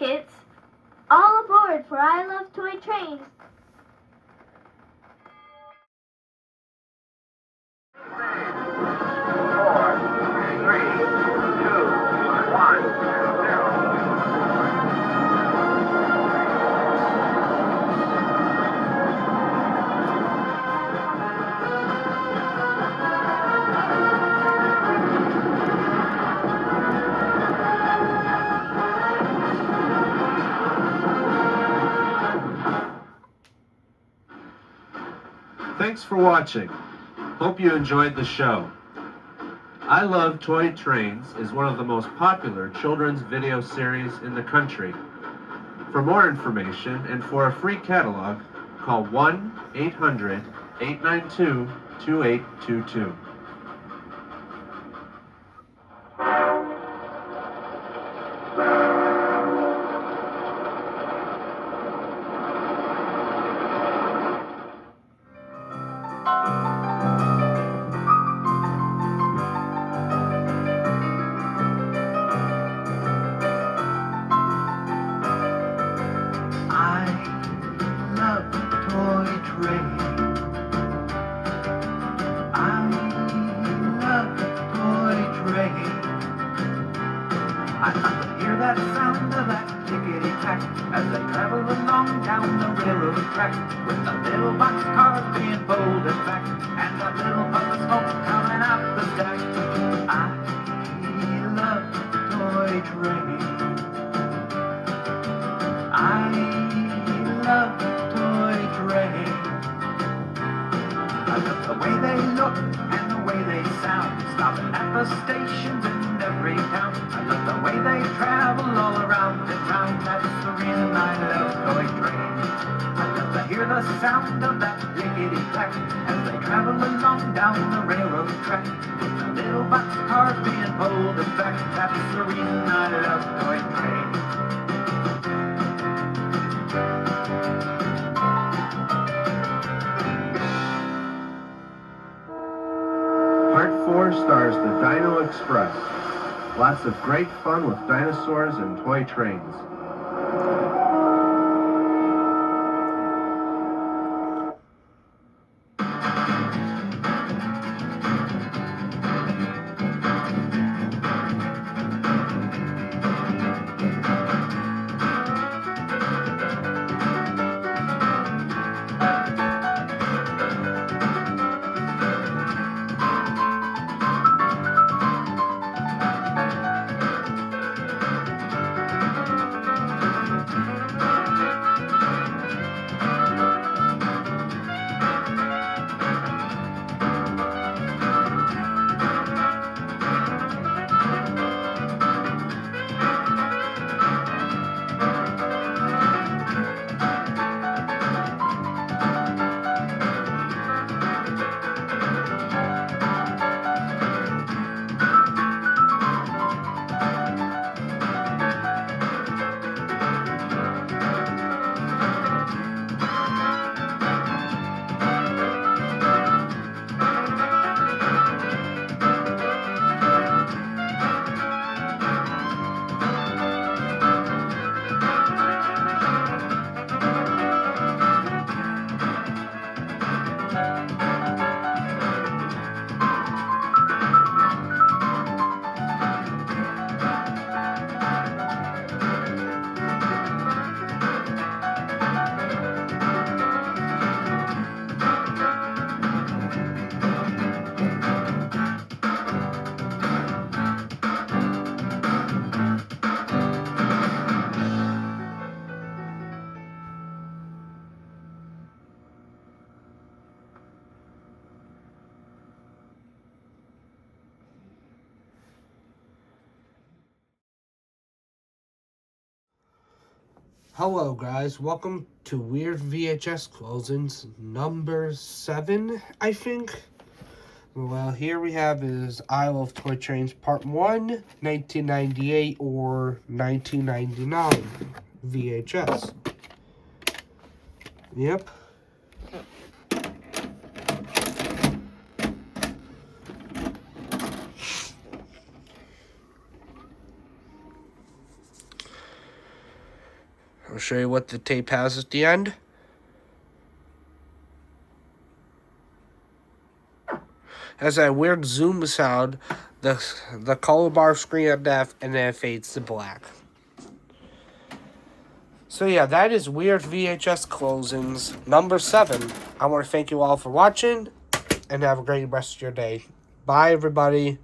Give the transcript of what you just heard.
kids. All aboard for I Love Toy Trains. Thanks for watching. Hope you enjoyed the show. I Love Toy Trains is one of the most popular children's video series in the country. For more information and for a free catalog, call 1-800-892-2822. As they travel along down the railroad track, with the little boxcars being folded back, and the little puff of smoke coming out the stack. I love toy trains. I love toy trains. I love the way they look and the way they sound, stopping at the stations in every town. I love the way they travel all around the town. That's the reason I love toy trains. I love to hear the sound of that lickety-clack as they travel along down the railroad track, with the little boxcars being pulled back. That's the reason I love toy trains. Part 4 stars the Dino Express. Lots of great fun with dinosaurs and toy trains. Hello guys, welcome to Weird VHS Closings number 7, I think. Well, here we have is I Love Toy Trains Part 1, 1998 or 1999 VHS. Yep. I'll show you what the tape has at the end. Has that weird zoom sound, the color bar screen on left, and then it fades to black. So yeah, that is Weird VHS Closings number 7. I want to thank you all for watching, and have a great rest of your day. Bye, everybody.